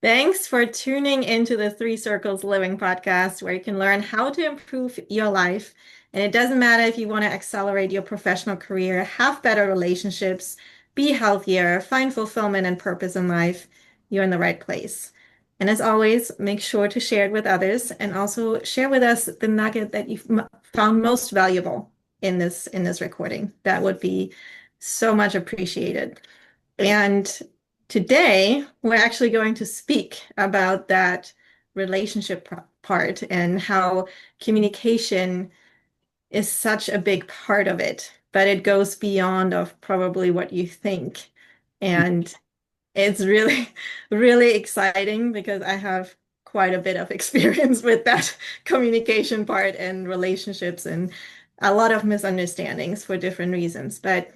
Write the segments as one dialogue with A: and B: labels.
A: Thanks for tuning into the Three Circles Living podcast, where you can learn how to improve your life. And it doesn't matter if you want to accelerate your professional career, have better relationships, be healthier, find fulfillment and purpose in life, you're in the right place. And as always, make sure to share it with others and also share with us the nugget that you found most valuable in this recording. That would be so much appreciated. And today we're actually going to speak about that relationship part and how communication is such a big part of it, but it goes beyond of probably what you think. And it's really, really exciting because I have quite a bit of experience with that communication part and relationships and a lot of misunderstandings for different reasons. But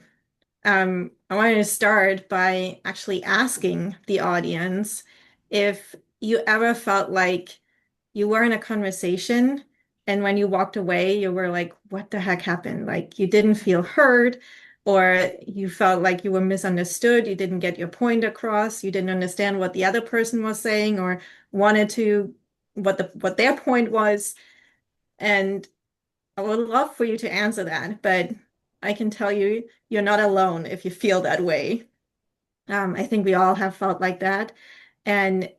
A: I wanted to start by actually asking the audience if you ever felt like you were in a conversation and when you walked away, you were like, what the heck happened? Like you didn't feel heard, or you felt like you were misunderstood, you didn't get your point across, you didn't understand what the other person was saying or wanted to what their point was. And I would love for you to answer that, but I can tell you, you're not alone if you feel that way. I think we all have felt like that. And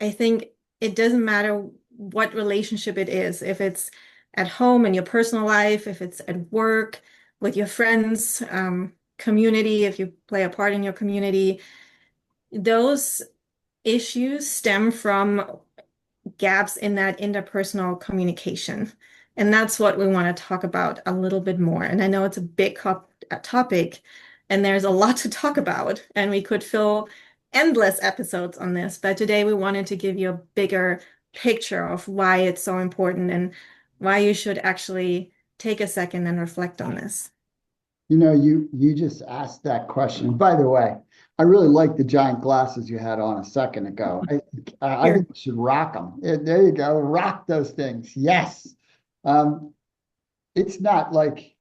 A: I think it doesn't matter what relationship it is, if it's at home in your personal life, if it's at work, with your friends, community, if you play a part in your community, those issues stem from gaps in that interpersonal communication. And that's what we want to talk about a little bit more. And I know it's a big topic and there's a lot to talk about, and we could fill endless episodes on this. But today we wanted to give you a bigger picture of why it's so important and why you should actually take a second and reflect on this.
B: You just asked that question. By the way, I really like the giant glasses you had on a second ago. I
A: Here.
B: think you should rock them. There you go. Rock those things. Yes. Um, it's not like,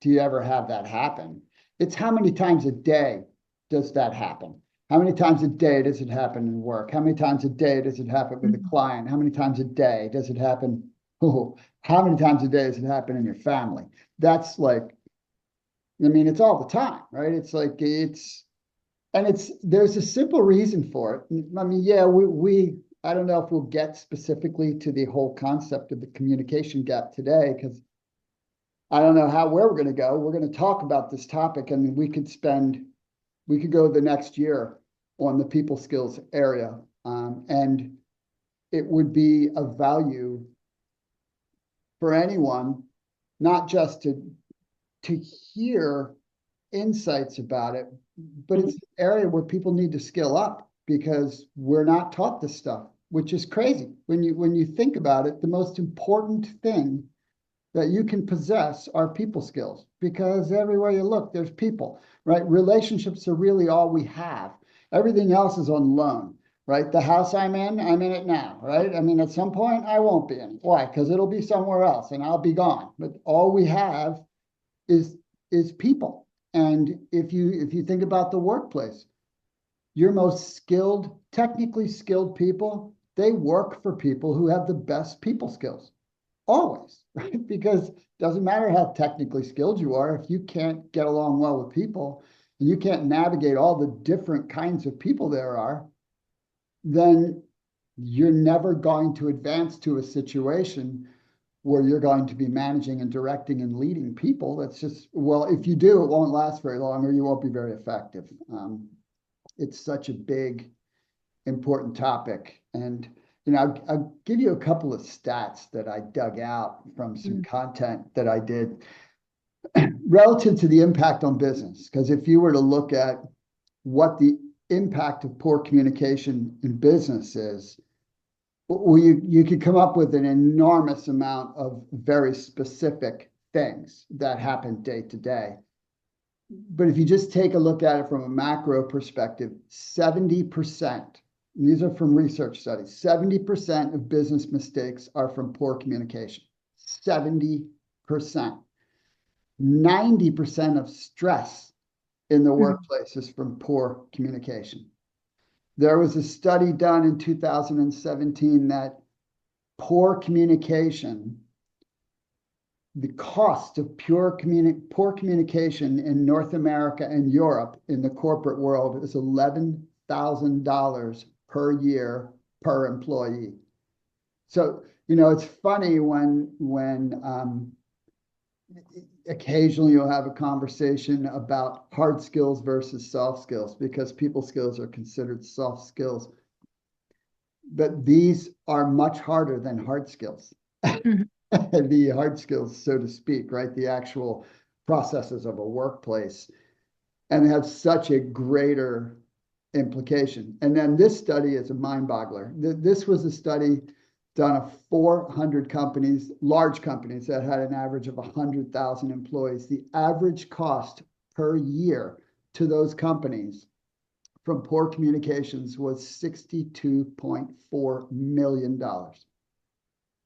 B: do you ever have that happen? It's how many times a day does that happen? How many times a day does it happen in work? How many times a day does it happen with a client? How many times a day does it happen? Oh, how many times a day does it happen in your family? That's like, I mean, it's all the time, right? It's like there's a simple reason for it. I mean, yeah, I don't know if we'll get specifically to the whole concept of the communication gap today, because I don't know where we're going to go. We're going to talk about this topic. I mean, we could go the next year on the people skills area, and it would be of value for anyone, not just to hear insights about it, but it's an area where people need to skill up because we're not taught this stuff, which is crazy. When you think about it, the most important thing that you can possess are people skills, because everywhere you look, there's people, right? Relationships are really all we have. Everything else is on loan, right? The house I'm in it now, right? I mean, at some point I won't be in it. Why? Because it'll be somewhere else and I'll be gone. But all we have is is people. And if you think about the workplace, your most skilled, technically skilled people, they work for people who have the best people skills. Always, right? Because it doesn't matter how technically skilled you are, if you can't get along well with people and you can't navigate all the different kinds of people there are, then you're never going to advance to a situation where you're going to be managing and directing and leading people. That's just, well, if you do, it won't last very long or you won't be very effective. It's such a big, important topic. And, I'll give you a couple of stats that I dug out from some content that I did relative to the impact on business. Because if you were to look at what the impact of poor communication in business is, well, you could come up with an enormous amount of very specific things that happen day to day. But if you just take a look at it from a macro perspective, 70%, these are from research studies, 70% of business mistakes are from poor communication. 70%. 90% of stress in the
A: Mhm.
B: workplace is from poor communication. There was a study done in 2017 that poor communication, the cost of poor communication in North America and Europe in the corporate world is $11,000 per year per employee. So, it's funny when occasionally you'll have a conversation about hard skills versus soft skills because people skills are considered soft skills, but these are much harder than hard skills.
A: Mhm.
B: The hard skills, so to speak, right? The actual processes of a workplace and have such a greater implication. And then this study is a mind boggler. This was a study done of 400 companies, large companies that had an average of 100,000 employees. The average cost per year to those companies from poor communications was $62.4 million.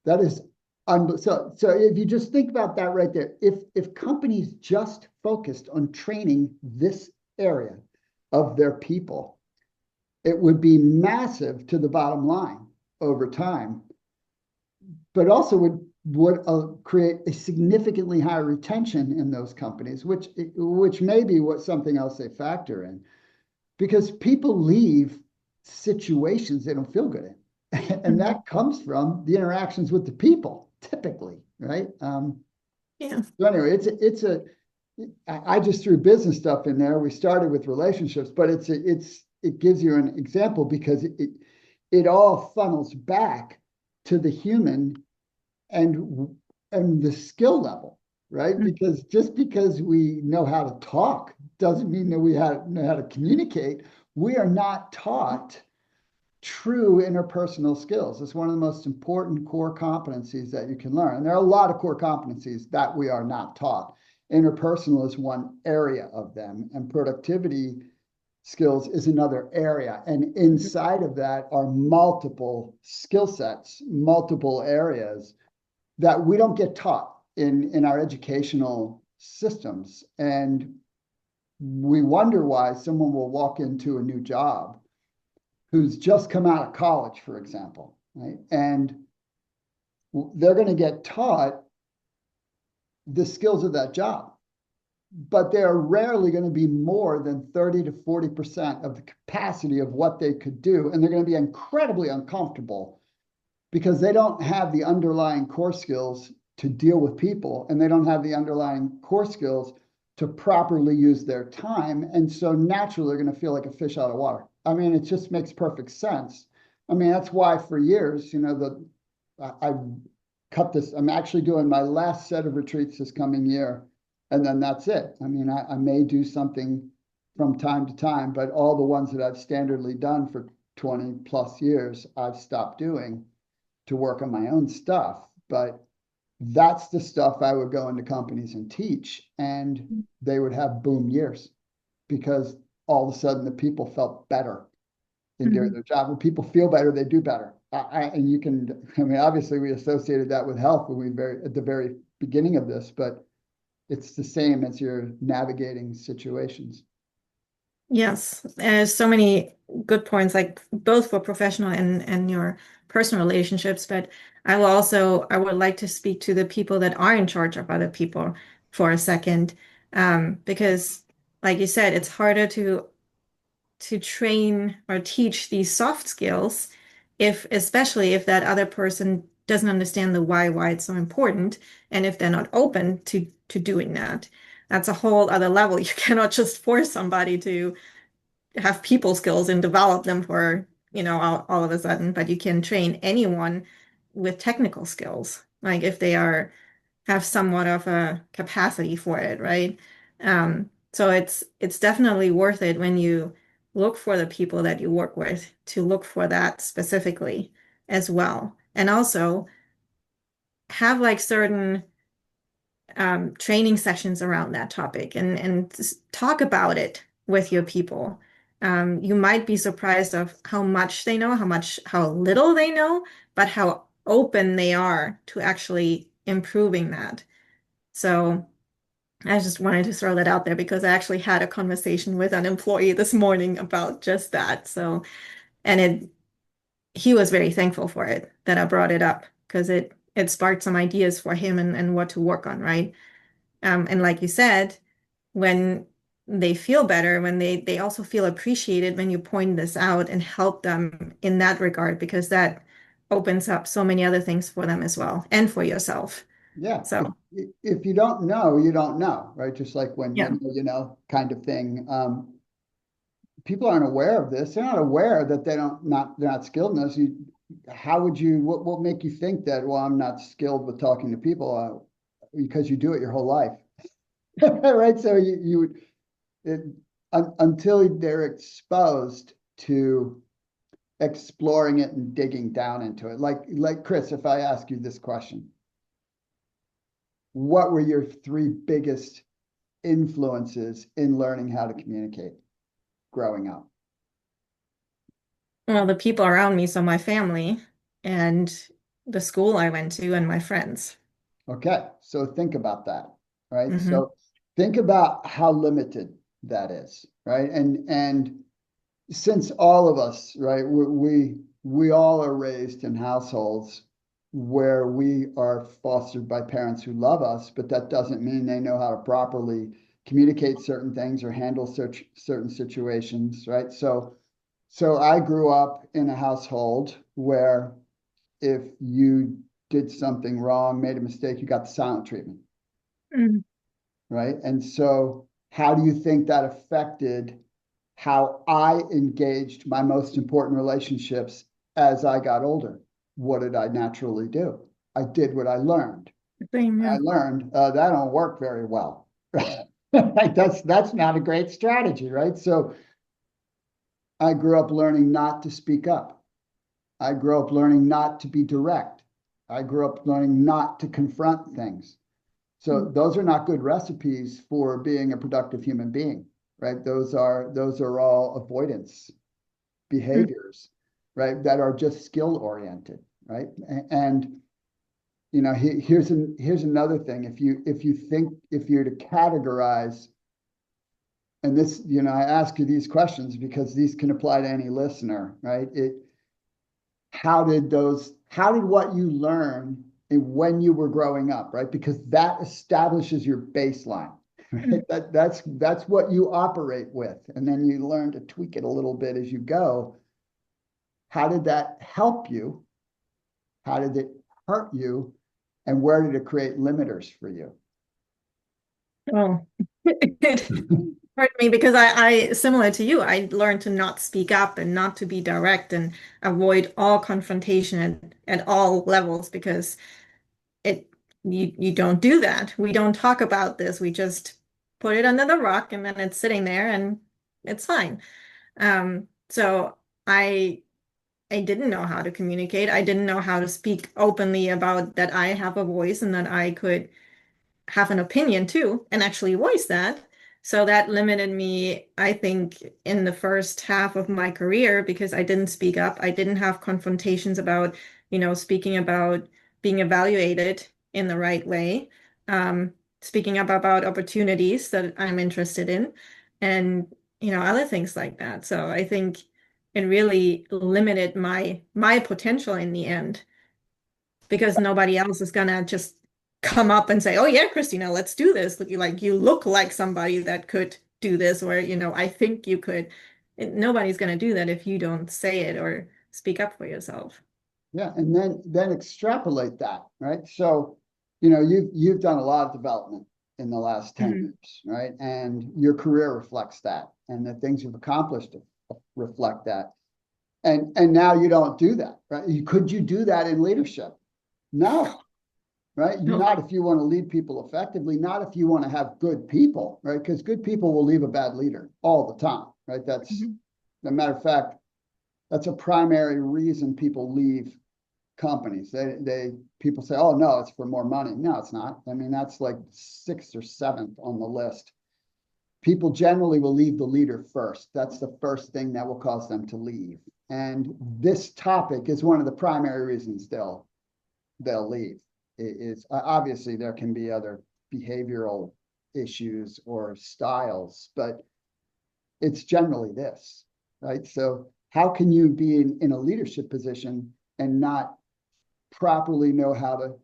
B: That is so if you just think about that right there, if companies just focused on training this area of their people, it would be massive to the bottom line over time, but also would create a significantly higher retention in those companies, which may be what something else they factor in because people leave situations they don't feel good in. And
A: Mhm.
B: that comes from the interactions with the people, typically, right?
A: Yeah.
B: So anyway, I just threw business stuff in there. We started with relationships, but it gives you an example because it all funnels back to the human and and the skill level, right?
A: Mhm.
B: Because just because we know how to talk doesn't mean that we know how to communicate. We are not taught true interpersonal skills. It's one of the most important core competencies that you can learn. And there are a lot of core competencies that we are not taught. Interpersonal is one area of them, and productivity skills is another area. And inside of that are multiple skill sets, multiple areas that we don't get taught in our educational systems. And we wonder why someone will walk into a new job who's just come out of college, for example, right? And they're going to get taught the skills of that job, but they're rarely going to be more than 30 to 40% of the capacity of what they could do. And they're going to be incredibly uncomfortable because they don't have the underlying core skills to deal with people and they don't have the underlying core skills to properly use their time. And so naturally, they're going to feel like a fish out of water. I mean, it just makes perfect sense. I mean, that's why for years, I cut this. I'm actually doing my last set of retreats this coming year, and then that's it. I mean, I may do something from time to time, but all the ones that I've standardly done for 20 plus years, I've stopped doing to work on my own stuff. But that's the stuff I would go into companies and teach, and they would have boom years because all of a sudden the people felt better in doing
A: Mhm.
B: their job. When people feel better, they do better. And you can, I mean, obviously we associated that with health when at the very beginning of this, but it's the same as you're navigating situations.
A: Yes, there's so many good points, like both for professional and your personal relationships. But I would like to speak to the people that are in charge of other people for a second, because, like you said, it's harder to train or teach these soft skills if, especially if that other person doesn't understand the why it's so important, and if they're not open to doing that. That's a whole other level. You cannot just force somebody to have people skills and develop them for, all of a sudden, but you can train anyone with technical skills, like if they have somewhat of a capacity for it, right? So it's definitely worth it when you look for the people that you work with to look for that specifically as well. And also have like certain training sessions around that topic and talk about it with your people. You might be surprised of how much they know, how little they know, but how open they are to actually improving that. So I just wanted to throw that out there because I actually had a conversation with an employee this morning about just that. So, and he was very thankful for it that I brought it up because it sparked some ideas for him and what to work on, right? And like you said, when they feel better, when they also feel appreciated when you point this out and help them in that regard, because that opens up so many other things for them as well and for yourself.
B: Yeah,
A: So,
B: if you don't know, you don't know, right? Just like when
A: yeah.
B: you know, kind of thing. People aren't aware of this. They're not aware that they're not skilled in this. How would you, what make you think that, well, I'm not skilled with talking to people, because you do it your whole life, right? So it, until they're exposed to exploring it and digging down into it. Like Chris, if I ask you this question, what were your three biggest influences in learning how to communicate growing up?
A: Well, the people around me, so my family and the school I went to and my friends.
B: Okay, so think about that, right?
A: Hmm.
B: So think about how limited that is, right? And since all of us, right, we all are raised in households where we are fostered by parents who love us, but that doesn't mean they know how to properly communicate certain things or handle certain situations, right? So I grew up in a household where if you did something wrong, made a mistake, you got the silent treatment,
A: Mm.
B: right? And so how do you think that affected how I engaged my most important relationships as I got older? What did I naturally do? I did what I learned.
A: Same,
B: I
A: yeah.
B: learned that don't work very well. Right? That's not a great strategy, right? So I grew up learning not to speak up. I grew up learning not to be direct. I grew up learning not to confront things. So
A: Mm.
B: those are not good recipes for being a productive human being, right? Those are all avoidance
A: Mm.
B: behaviors, right? That are just skill oriented, right? And you know, here's another thing. If you're to categorize, and this, you know, I ask you these questions because these can apply to any listener, right? How did what you learn when you were growing up, right? Because that establishes your baseline, right?
A: Mm.
B: That's what you operate with. And then you learn to tweak it a little bit as you go. How did that help you? How did it hurt you? And where did it create limiters for you?
A: Oh, it hurt me because similar to you, I learned to not speak up and not to be direct and avoid all confrontation at all levels because it you don't do that. We don't talk about this. We just put it under the rock and then it's sitting there and it's fine. So I didn't know how to communicate. I didn't know how to speak openly about that I have a voice and that I could have an opinion too and actually voice that. So that limited me, I think, in the first half of my career because I didn't speak up. I didn't have confrontations about, speaking about being evaluated in the right way, um, speaking up about opportunities that I'm interested in, and other things like that. So I think it really limited my potential in the end because nobody else is gonna just come up and say, "Oh yeah, Christina, let's do this." Like you look like somebody that could do this, or I think you could. Nobody's gonna do that if you don't say it or speak up for yourself.
B: Yeah, and then extrapolate that, right? So, you know, you've done a lot of development in the last 10
A: Mhm.
B: years, right? And your career reflects that, and the things you've accomplished reflect that. And now you don't do that, right? Could you do that in leadership? No, right?
A: No.
B: Not if you want to lead people effectively, not if you want to have good people, right? Because good people will leave a bad leader all the time, right? That's,
A: Mhm.
B: a matter of fact, that's a primary reason people leave companies. They people say, oh no, it's for more money. No, it's not. I mean, that's like sixth or seventh on the list. People generally will leave the leader first. That's the first thing that will cause them to leave. And this topic is one of the primary reasons they'll leave. It is obviously there can be other behavioral issues or styles, but it's generally this, right? So how can you be in a leadership position and not properly know how to,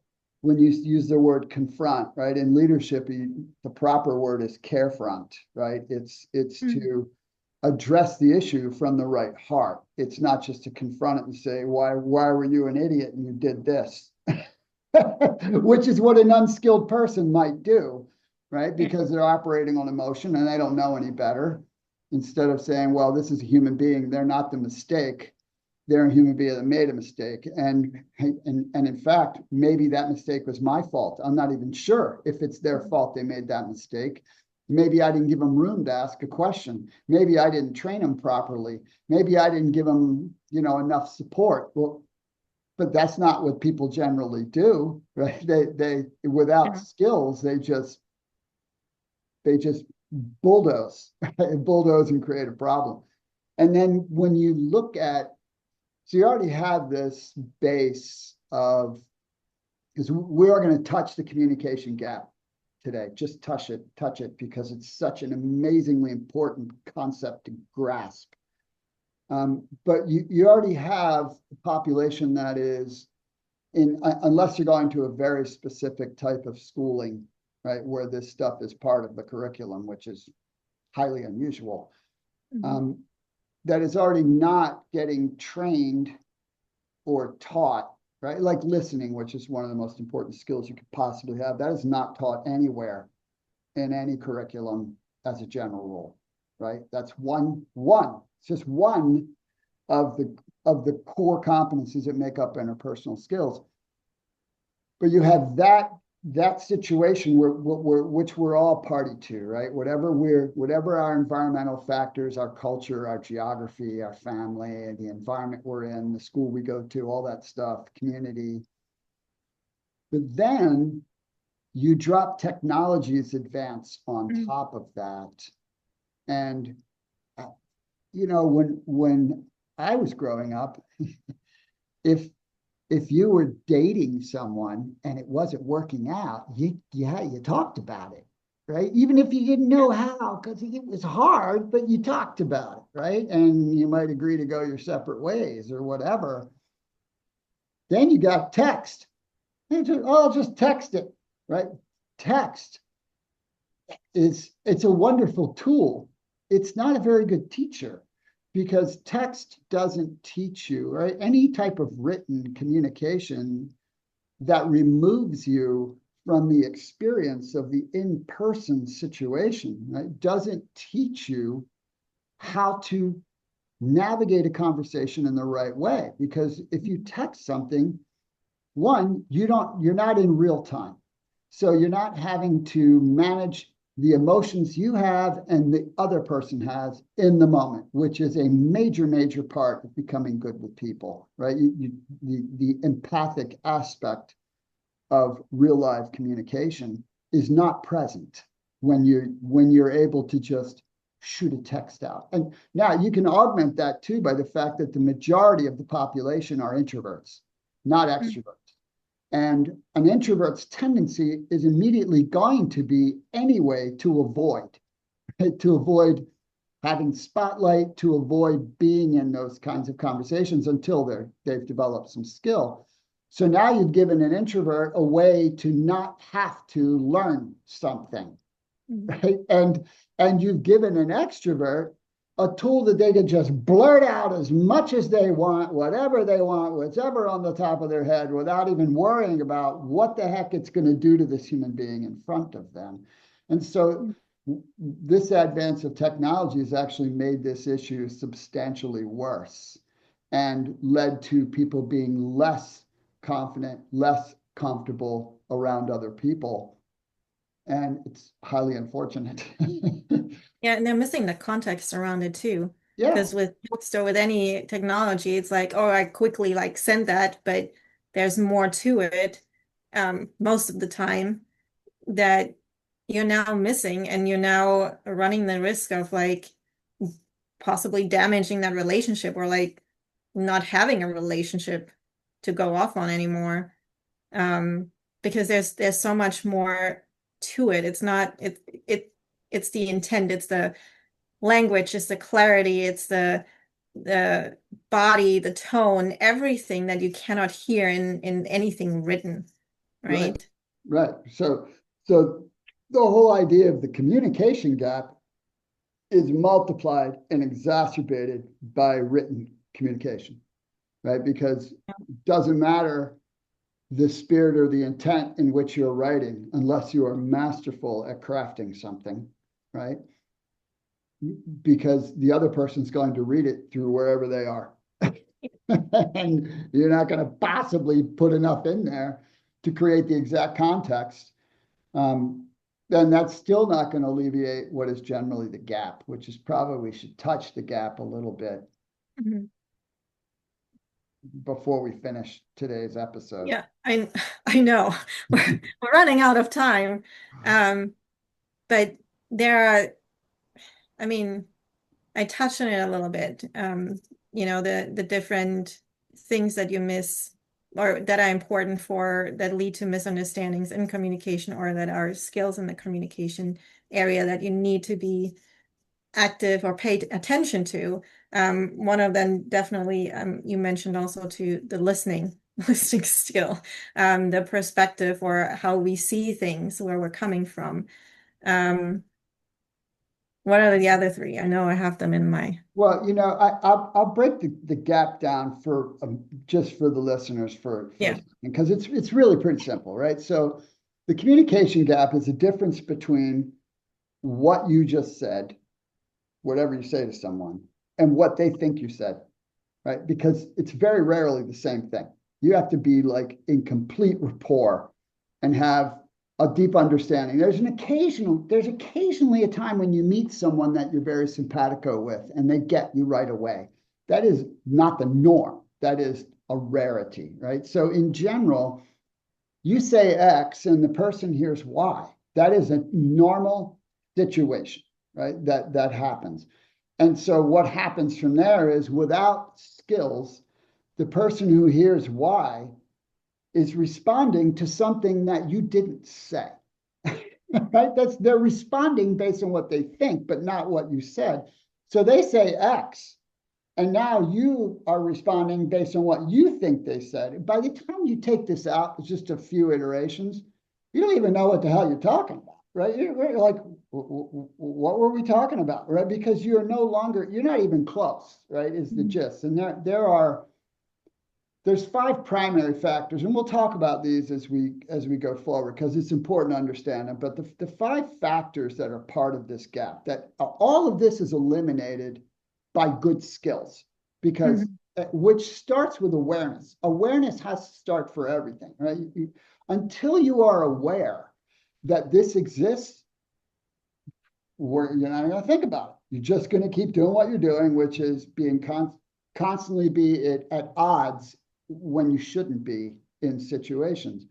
B: when you use the word confront, right? In leadership, the proper word is carefront, right? It's
A: Mm.
B: to address the issue from the right heart. It's not just to confront it and say, why were you an idiot and you did this? Which is what an unskilled person might do, right?
A: Yeah.
B: Because they're operating on emotion and they don't know any better. Instead of saying, well, this is a human being, they're not the mistake. They're a human being that made a mistake. And in fact, maybe that mistake was my fault. I'm not even sure if it's their fault they made that mistake. Maybe I didn't give them room to ask a question. Maybe I didn't train them properly. Maybe I didn't give them, enough support. Well, but that's not what people generally do, right? They without
A: Yeah.
B: skills, they just bulldoze, bulldoze and create a problem. And then when you look at, so you already have this base of, because we are going to touch the communication gap today, just touch it, because it's such an amazingly important concept to grasp. But you already have a population that is unless you're going to a very specific type of schooling, right, where this stuff is part of the curriculum, which is highly unusual,
A: Mhm.
B: um, that is already not getting trained or taught, right? Like listening, which is one of the most important skills you could possibly have. That is not taught anywhere in any curriculum as a general rule, right? That's it's just one of the core competencies that make up interpersonal skills. But you have that situation which we're all party to, right? Whatever our environmental factors, our culture, our geography, our family, the environment we're in, the school we go to, all that stuff, community. But then you drop technology's advance on
A: Mm.
B: top of that. And when I was growing up, if if you were dating someone and it wasn't working out, you talked about it, right? Even if you didn't know how, because it was hard, but you talked about it, right? And you might agree to go your separate ways or whatever. Then you got text. I'll just text it, right? Text it's a wonderful tool. It's not a very good teacher because text doesn't teach you, right? Any type of written communication that removes you from the experience of the in-person situation, right, doesn't teach you how to navigate a conversation in the right way. Because if you text something, one, you're not in real time. So you're not having to manage the emotions you have and the other person has in the moment, which is a major, major part of becoming good with people, right? The empathic aspect of real life communication is not present when you're able to just shoot a text out. And now you can augment that too by the fact that the majority of the population are introverts, not
A: Mm.
B: extroverts. And an introvert's tendency is immediately going to be anyway to avoid, to avoid having spotlight, to avoid being in those kinds of conversations until they've developed some skill. So now you've given an introvert a way to not have to learn something,
A: Mm.
B: right? And you've given an extrovert a tool that they can just blurt out as much as they want, whatever they want, whatever on the top of their head, without even worrying about what the heck it's going to do to this human being in front of them. And so
A: Mm.
B: this advance of technology has actually made this issue substantially worse and led to people being less confident, less comfortable around other people. And it's highly unfortunate.
A: Yeah, and they're missing the context around it too.
B: Yeah.
A: Because with text or with any technology, it's like, oh, I quickly like send that, but there's more to it most of the time that you're now missing, and you're now running the risk of like possibly damaging that relationship, or like not having a relationship to go off on anymore. Um, because there's so much more. to it. It's not it's the intent, it's the language, it's the clarity, it's the body, the tone, everything that you cannot hear in anything written,
B: Right,
A: right?
B: right. So the whole idea of the communication gap is multiplied and exacerbated by written communication, right? Because it doesn't matter the spirit or the intent in which you're writing unless you are masterful at crafting something, right? Because the other person's going to read it through wherever they are. And you're not going to possibly put enough in there to create the exact context. Then that's still not going to alleviate what is generally the gap, which is probably we should touch the gap a little bit
A: Mhm.
B: before we finish today's episode.
A: Yeah, I know we're running out of time. Um, but there are, I mean, I touched on it a little bit. The different things that you miss or that are important for that lead to misunderstandings in communication or that are skills in the communication area that you need to be active or pay attention to. One of them definitely you mentioned also to the listening, listening skill, the perspective or how we see things, where we're coming from. Um, what are the other three? I know I have them in my,
B: Well, I'll break the gap down for just for the listeners for a
A: yeah.
B: second, because it's really pretty simple, right? So the communication gap is a difference between what you just said, whatever you say to someone, and what they think you said, right? Because it's very rarely the same thing. You have to be like in complete rapport and have a deep understanding. There's occasionally a time when you meet someone that you're very simpatico with and they get you right away. That is not the norm. That is a rarity, right? So in general, you say X and the person hears Y. That is a normal situation, right? That happens. And so what happens from there is without skills, the person who hears Y is responding to something that you didn't say. Right? They're responding based on what they think, but not what you said. So they say X, and now you are responding based on what you think they said. By the time you take this out, it's just a few iterations. You don't even know what the hell you're talking about, right? You're like, what were we talking about, right? Because you're no longer, you're not even close, right? Is the
A: Mhm.
B: gist. And there's five primary factors, and we'll talk about these as we go forward because it's important to understand them. But the five factors that are part of this gap, that all of this is eliminated by good skills, because
A: Mhm.
B: which starts with awareness. Awareness has to start for everything, right? Until you are aware that this exists, you're not going to think about it. You're just going to keep doing what you're doing, which is being constantly be at odds when you shouldn't be in situations.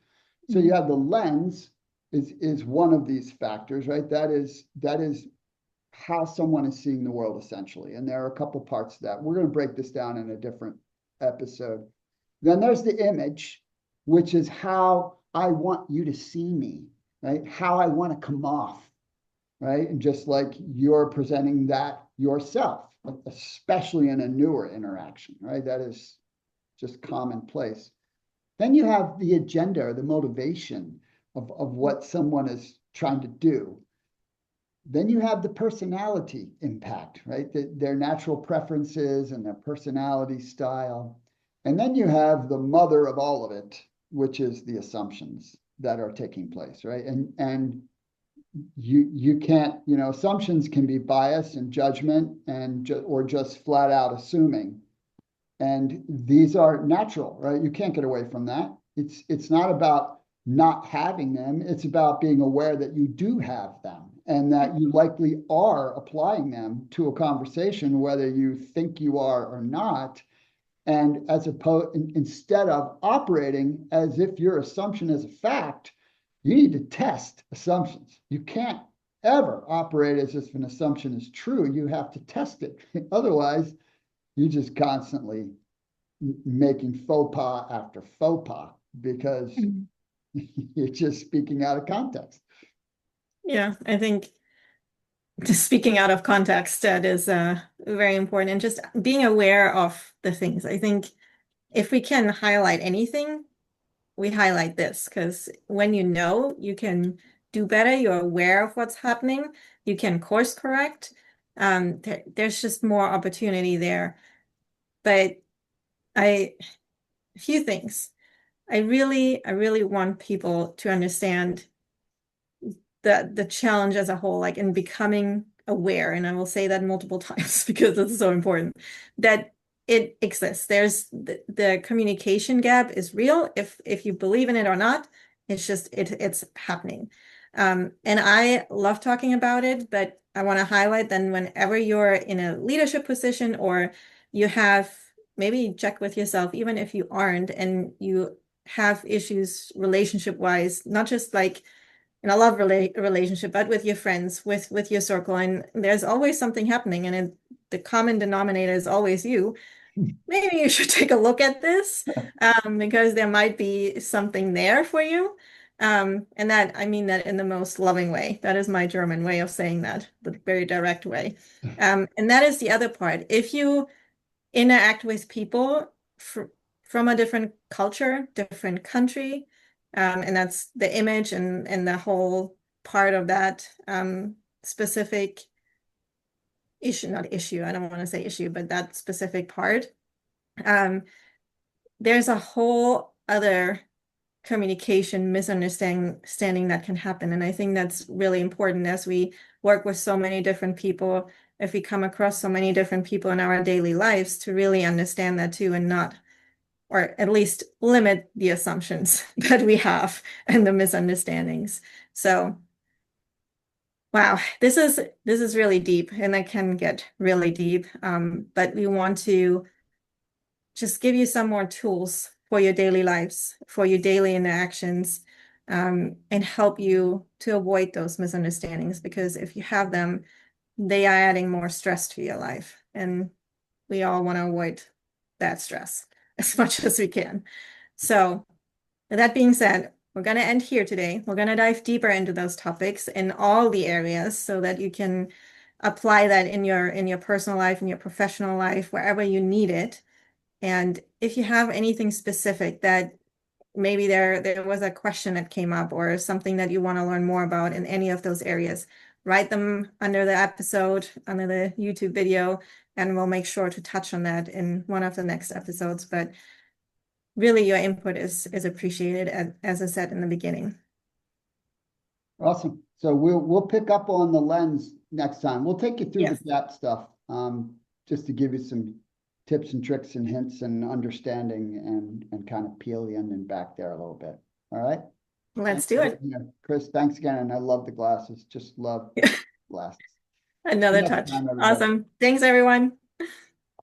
B: So you
A: Mhm.
B: have the lens is one of these factors, right? That is how someone is seeing the world essentially. And there are a couple parts to that. We're going to break this down in a different episode. Then there's the image, which is how I want you to see me, right? How I want to come off, right? And just like you're presenting that yourself, especially in a newer interaction, right? That is just commonplace. Then you have the agenda or the motivation of what someone is trying to do. Then you have the personality impact, right? Their natural preferences and their personality style. And then you have the mother of all of it, which is the assumptions that are taking place, right? And you can't, assumptions can be bias and judgment or just flat out assuming. And these are natural, right? You can't get away from that. It's not about not having them. It's about being aware that you do have them and that you likely are applying them to a conversation, whether you think you are or not. And instead of operating as if your assumption is a fact, you need to test assumptions. You can't ever operate as if an assumption is true. You have to test it. Otherwise, you just constantly making faux pas after faux pas because
A: Mhm.
B: you're just speaking out of context.
A: Yeah, I think just speaking out of context, that is very important. And just being aware of the things. I think if we can highlight anything, we highlight this because when you know, you can do better. You're aware of what's happening. You can course correct. There's just more opportunity there. But I, a few things. I really want people to understand the challenge as a whole, like in becoming aware, and I will say that multiple times because it's so important, that it exists. There's the communication gap is real. If you believe in it or not, it's happening. And I love talking about it, but I want to highlight then whenever you're in a leadership position or you have maybe check with yourself, even if you aren't, and you have issues relationship wise, not just like in a love relationship, but with your friends, with your circle, and there's always something happening, and the common denominator is always you. Maybe you should take a look at this, because there might be something there for you. And that I mean that in the most loving way. That is my German way of saying that, the very direct way. And that is the other part. If you interact with people fr from a different culture, different country. And that's the image and the whole part of that specific issue, not issue, I don't want to say issue, but that specific part. Um, there's a whole other communication misunderstanding that can happen. And I think that's really important as we work with so many different people, if we come across so many different people in our daily lives, to really understand that too and not, or at least limit the assumptions that we have and the misunderstandings. So, wow, this is really deep and it can get really deep. But we want to just give you some more tools for your daily lives, for your daily interactions, and help you to avoid those misunderstandings. Because if you have them, they are adding more stress to your life. And we all want to avoid that stress as much as we can. So, with that being said, we're going to end here today. We're going to dive deeper into those topics in all the areas so that you can apply that in your personal life, in your professional life, wherever you need it. And if you have anything specific that maybe there was a question that came up or something that you want to learn more about in any of those areas, write them under the episode, under the YouTube video, and we'll make sure to touch on that in one of the next episodes. But really, your input is appreciated, as I said in the beginning.
B: Awesome. So we'll pick up on the lens next time. We'll take you through the
A: Yes,
B: gap stuff, just to give you some tips and tricks and hints and understanding and kind of peel the onion back there a little bit. All right.
A: let's
B: Thanks
A: do
B: for
A: it.
B: being here, Chris. Thanks again, and I love the glasses. Just love glasses. See you
A: Another
B: next
A: touch.
B: time, everybody.
A: Awesome. Thanks, everyone.